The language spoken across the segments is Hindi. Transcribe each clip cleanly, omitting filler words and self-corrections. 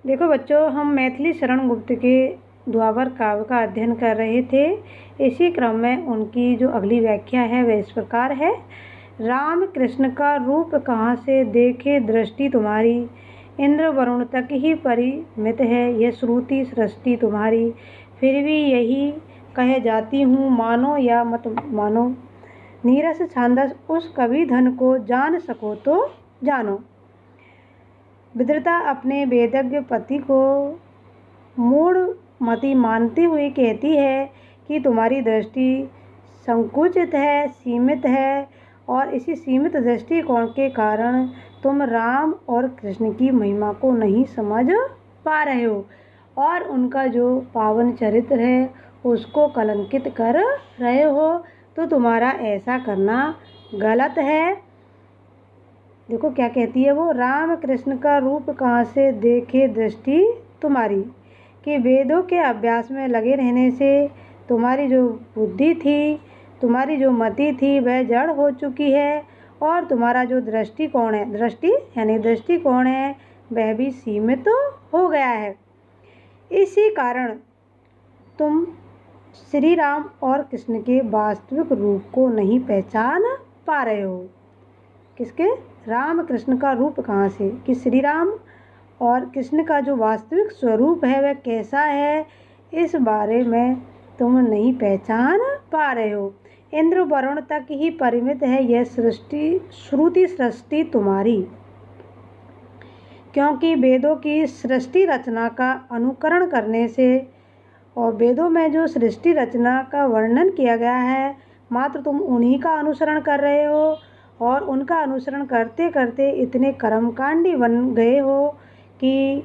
देखो बच्चों, हम मैथिली शरण गुप्त के द्वापर काव्य का अध्ययन कर रहे थे। इसी क्रम में उनकी जो अगली व्याख्या है वह इस प्रकार है। राम कृष्ण का रूप कहाँ से देखे दृष्टि तुम्हारी, इंद्र वरुण तक ही परिमित है यह श्रुति सृष्टि तुम्हारी, फिर भी यही कहे जाती हूँ मानो या मत मानो, नीरस छांदस उस कवि धन को जान सको तो जानो। विद्रता अपने वेदज्ञ पति को मूढ़मति मानते हुए कहती है कि तुम्हारी दृष्टि संकुचित है, सीमित है, और इसी सीमित दृष्टिकोण के कारण तुम राम और कृष्ण की महिमा को नहीं समझ पा रहे हो और उनका जो पावन चरित्र है उसको कलंकित कर रहे हो। तो तुम्हारा ऐसा करना गलत है। देखो क्या कहती है वो, राम कृष्ण का रूप कहाँ से देखे दृष्टि तुम्हारी, कि वेदों के अभ्यास में लगे रहने से तुम्हारी जो बुद्धि थी, तुम्हारी जो मति थी वह जड़ हो चुकी है और तुम्हारा जो दृष्टिकोण है, दृष्टि यानी दृष्टिकोण है, वह भी सीमित हो गया है। इसी कारण तुम श्री राम और कृष्ण के वास्तविक रूप को नहीं पहचान पा रहे हो। किसके? राम कृष्ण का रूप कहाँ से, कि श्री राम और कृष्ण का जो वास्तविक स्वरूप है वह कैसा है, इस बारे में तुम नहीं पहचान पा रहे हो। इंद्र वरुण तक ही परिमित है यह श्रुति सृष्टि तुम्हारी, क्योंकि वेदों की सृष्टि रचना का अनुकरण करने से, और वेदों में जो सृष्टि रचना का वर्णन किया गया है मात्र तुम उन्हीं का अनुसरण कर रहे हो और उनका अनुसरण करते करते इतने कर्मकांडी बन गए हो कि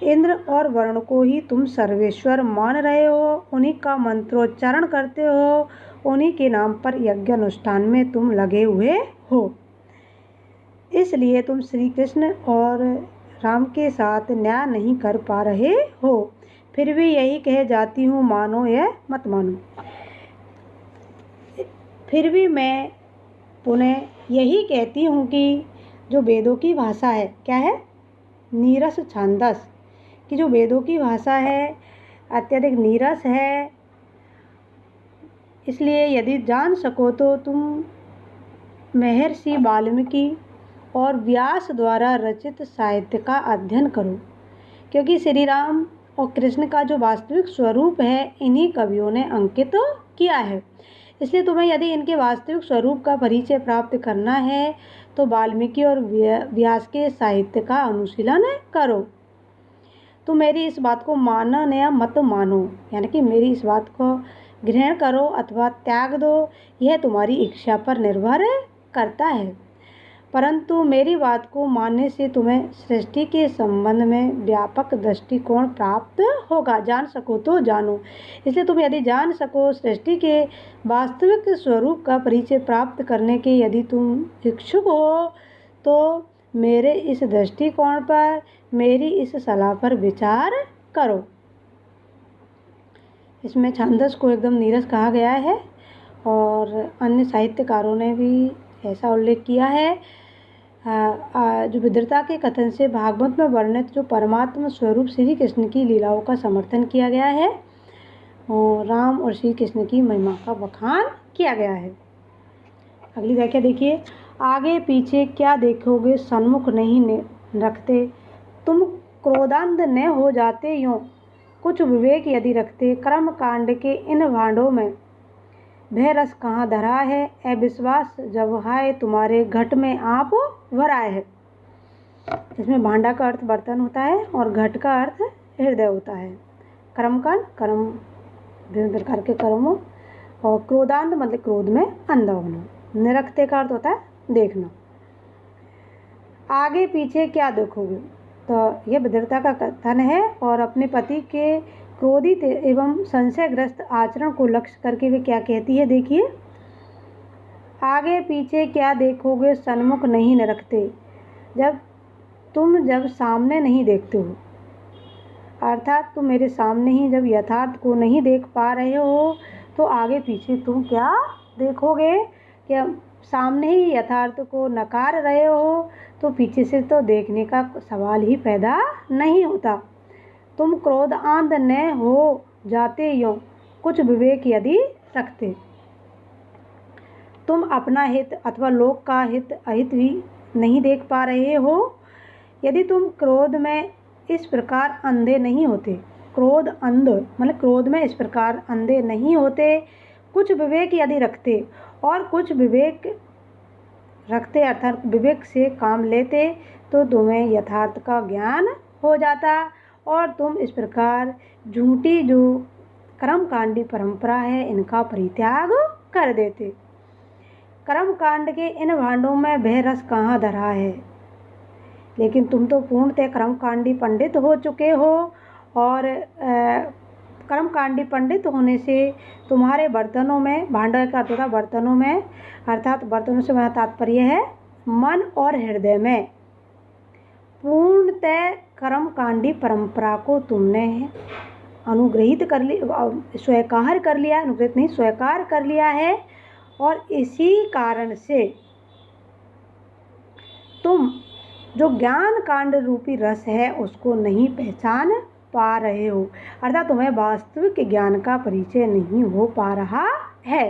इंद्र और वरुण को ही तुम सर्वेश्वर मान रहे हो, उन्हीं का मंत्रोच्चारण करते हो, उन्हीं के नाम पर यज्ञ अनुष्ठान में तुम लगे हुए हो। इसलिए तुम श्री कृष्ण और राम के साथ न्याय नहीं कर पा रहे हो। फिर भी यही कह जाती हूँ मानो या मत मानो। फिर भी मैं पुनः यही कहती हूँ कि जो वेदों की भाषा है, क्या है? नीरस छांदस, कि जो वेदों की भाषा है अत्यधिक नीरस है। इसलिए यदि जान सको तो तुम महर्षि वाल्मीकि और व्यास द्वारा रचित साहित्य का अध्ययन करो, क्योंकि श्री राम और कृष्ण का जो वास्तविक स्वरूप है इन्हीं कवियों ने अंकित किया है। इसलिए तुम्हें यदि इनके वास्तविक स्वरूप का परिचय प्राप्त करना है तो वाल्मीकि और व्यास के साहित्य का अनुशीलन करो। तुम मेरी इस बात को मानो या मत मानो, यानी कि मेरी इस बात को ग्रहण करो अथवा त्याग दो, यह तुम्हारी इच्छा पर निर्भर करता है। परंतु मेरी बात को मानने से तुम्हें सृष्टि के संबंध में व्यापक दृष्टिकोण प्राप्त होगा। जान सको तो जानो। इसलिए तुम यदि जान सको सृष्टि के वास्तविक स्वरूप का परिचय प्राप्त करने के यदि तुम इच्छुक हो तो मेरे इस दृष्टिकोण पर, मेरी इस सलाह पर विचार करो। इसमें छांदस को एकदम नीरस कहा गया है और अन्य साहित्यकारों ने भी ऐसा उल्लेख किया है। जो विद्रता के कथन से भागवत में वर्णित जो परमात्मा स्वरूप श्री कृष्ण की लीलाओं का समर्थन किया गया है और राम और श्री कृष्ण की महिमा का बखान किया गया है। अगली व्याख्या देखिए। आगे पीछे क्या देखोगे सन्मुख नहीं रखते, तुम क्रोधांध न हो जाते यूं, कुछ विवेक यदि रखते, कर्म कांड के इन भांडों में भय रस कहाँ धरा है, अविश्वास जब हाय तुम्हारे घट में आप भराए है। इसमें भांडा का अर्थ बर्तन होता है और घट का अर्थ हृदय होता है। कर्मकांड, कर्म विभिन्न प्रकार के कर्मों, और क्रोधांध मतलब क्रोध में अंधा होना। निरखते का अर्थ होता है देखना। आगे पीछे क्या देखोगे, तो यह विद्रता का कथन है और अपने पति के क्रोधित एवं संशयग्रस्त आचरण को लक्ष्य करके वे क्या कहती है, देखिए। आगे पीछे क्या देखोगे सन्मुख नहीं न रखते, जब सामने नहीं देखते हो, अर्थात तुम मेरे सामने ही जब यथार्थ को नहीं देख पा रहे हो तो आगे पीछे तुम क्या देखोगे। क्या सामने ही यथार्थ को नकार रहे हो तो पीछे से तो देखने का सवाल ही पैदा नहीं होता। तुम क्रोधांध न हो जाते यूँ कुछ विवेक यदि रखते। तुम अपना हित अथवा लोक का हित अहित भी नहीं देख पा रहे हो। यदि तुम क्रोध में इस प्रकार अंधे नहीं होते, क्रोध अंध मतलब क्रोध में इस प्रकार अंधे नहीं होते, कुछ विवेक यदि रखते और कुछ विवेक रखते अर्थात विवेक से काम लेते तो तुम्हें यथार्थ का ज्ञान हो जाता और तुम इस प्रकार झूठी जो कर्मकांडी परंपरा है इनका परित्याग कर देते। कर्मकांड के इन भांडों में वह रस कहाँ धरा है, लेकिन तुम तो पूर्णतः कर्मकांडी पंडित हो चुके हो और कर्मकांडी पंडित होने से तुम्हारे बर्तनों में, भांडों का अर्थ होता है बर्तनों में, अर्थात बर्तनों से मेरा तात्पर्य है मन और हृदय में पूर्णतः कर्मकांडी परंपरा को तुमने अनुग्रहित कर लिया, स्वीकार कर लिया, अनुग्रहित नहीं स्वीकार कर लिया है और इसी कारण से तुम जो ज्ञान कांड रूपी रस है उसको नहीं पहचान पा रहे हो, अर्थात तुम्हें वास्तविक ज्ञान का परिचय नहीं हो पा रहा है।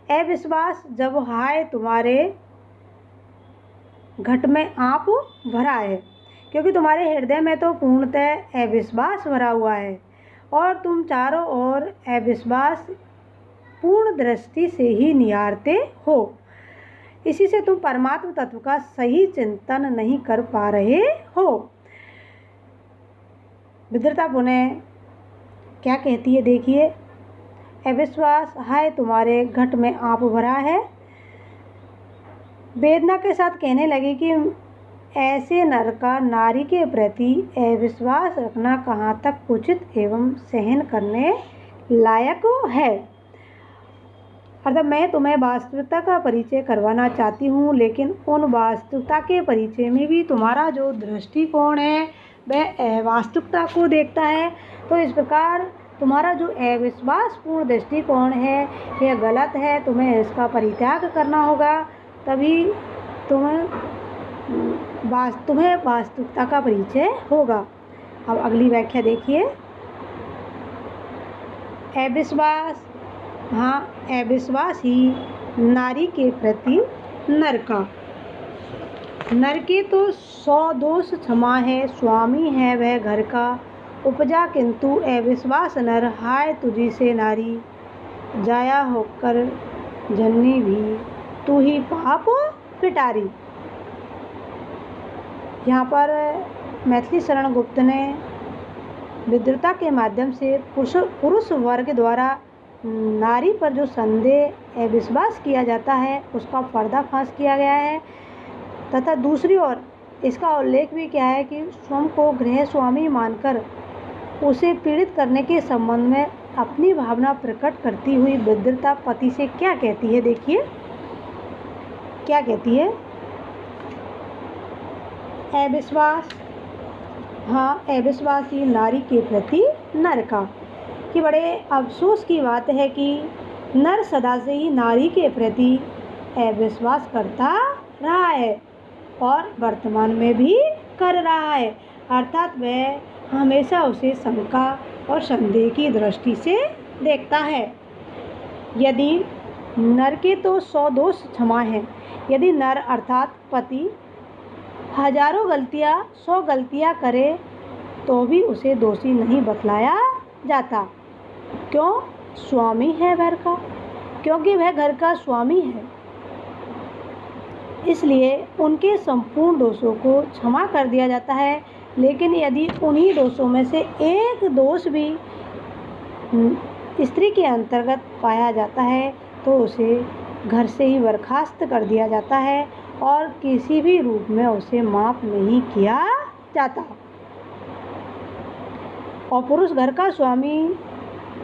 अविश्वास जब हाय तुम्हारे घट में आप भरा है, क्योंकि तुम्हारे हृदय में तो पूर्णतः अविश्वास भरा हुआ है और तुम चारों ओर अविश्वास पूर्ण दृष्टि से ही निहारते हो। इसी से तुम परमात्मा तत्व का सही चिंतन नहीं कर पा रहे हो। विद्रता पुनः क्या कहती है देखिए, अविश्वास है तुम्हारे घट में आप भरा है। वेदना के साथ कहने लगी कि ऐसे नर का नारी के प्रति अविश्वास रखना कहाँ तक उचित एवं सहन करने लायक है। अर्थात मैं तुम्हें वास्तविकता का परिचय करवाना चाहती हूँ, लेकिन उन वास्तविकता के परिचय में भी तुम्हारा जो दृष्टिकोण है वह वास्तविकता को देखता है। तो इस प्रकार तुम्हारा जो अविश्वासपूर्ण दृष्टिकोण है यह गलत है, तुम्हें इसका परित्याग करना होगा, तभी तुम्हें वास्तविकता का परिचय होगा। अब अगली व्याख्या देखिए। अविश्वास, हाँ अविश्वास ही नारी के प्रति नर का, नर के तो 100 दोष क्षमा है, स्वामी है वह घर का उपजा, किंतु अविश्वास नर हाय तुझी से नारी, जाया होकर जननी भी तू ही पाप पिटारी। यहाँ पर मैथिली शरण गुप्त ने विद्वता के माध्यम से पुरुष वर्ग द्वारा नारी पर जो संदेह अविश्वास किया जाता है उसका पर्दाफाश किया गया है, तथा दूसरी ओर इसका उल्लेख भी किया है कि स्वयं को गृह स्वामी मानकर उसे पीड़ित करने के संबंध में अपनी भावना प्रकट करती हुई विद्वता पति से क्या कहती है। देखिए क्या कहती है। अविश्वास, हाँ अविश्वास ही नारी के प्रति नर का, कि बड़े अफसोस की बात है कि नर सदा से ही नारी के प्रति अविश्वास करता रहा है और वर्तमान में भी कर रहा है, अर्थात वह हमेशा उसे शंका और संदेह की दृष्टि से देखता है। यदि नर के तो 100 दोष क्षमा हैं, यदि नर अर्थात पति हजारों गलतियाँ 100 गलतियाँ करे तो भी उसे दोषी नहीं बतलाया जाता। क्यों? स्वामी है घर का, क्योंकि वह घर का स्वामी है, इसलिए उनके संपूर्ण दोषों को क्षमा कर दिया जाता है। लेकिन यदि उन्हीं दोषों में से एक दोष भी स्त्री के अंतर्गत पाया जाता है तो उसे घर से ही बर्खास्त कर दिया जाता है और किसी भी रूप में उसे माफ़ नहीं किया जाता। और पुरुष घर का स्वामी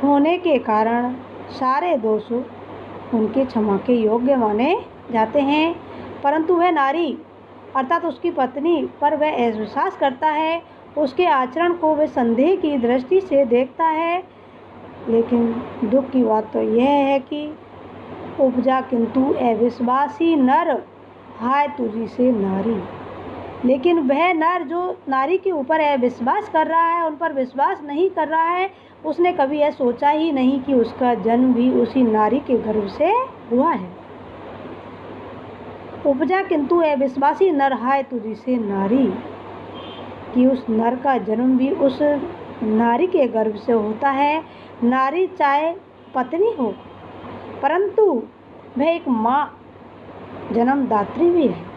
होने के कारण सारे दोष उनके क्षमा के योग्य माने जाते हैं, परंतु वह नारी अर्थात उसकी पत्नी पर वह अविश्वास करता है, उसके आचरण को वह संदेह की दृष्टि से देखता है। लेकिन दुख की बात तो यह है कि उपजा किंतु अविश्वासी नर, हाय तुझी से नारी। लेकिन वह नर जो नारी के ऊपर अविश्वास कर रहा है, उन पर विश्वास नहीं कर रहा है, उसने कभी यह सोचा ही नहीं कि उसका जन्म भी उसी नारी के गर्भ से हुआ है। उपजा किंतु अविश्वासी नर, हाय तुझी से नारी, कि उस नर का जन्म भी उस नारी के गर्भ से होता है। नारी चाहे पत्नी हो, परंतु वह एक माँ जन्मदात्री भी है।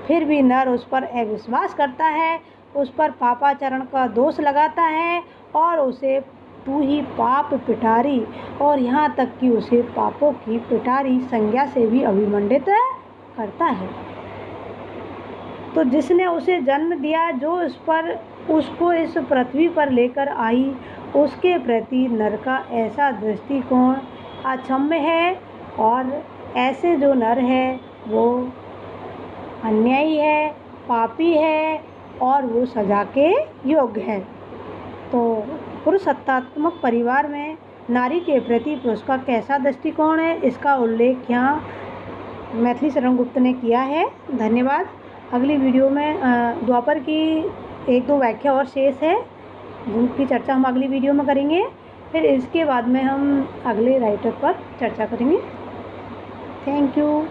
फिर भी नर उस पर अविश्वास करता है, उस पर पापाचरण का दोष लगाता है और उसे तू ही पाप पिटारी, और यहाँ तक कि उसे पापों की पिटारी संज्ञा से भी अभिमंडित करता है। तो जिसने उसे जन्म दिया, जो उसको इस पृथ्वी पर लेकर आई, उसके प्रति नर का ऐसा दृष्टिकोण अक्षम्य है, और ऐसे जो नर है वो अन्यायी है, पापी है, और वो सजा के योग्य है। तो पुरुषसत्तात्मक परिवार में नारी के प्रति पुरुष का कैसा दृष्टिकोण है, इसका उल्लेख यहाँ मैथिली शरण गुप्त ने किया है। धन्यवाद। अगली वीडियो में द्वापर की 1-2 व्याख्या और शेष है, जिनकी चर्चा हम अगली वीडियो में करेंगे। फिर इसके बाद में हम अगले राइटर पर चर्चा करेंगे। Thank you.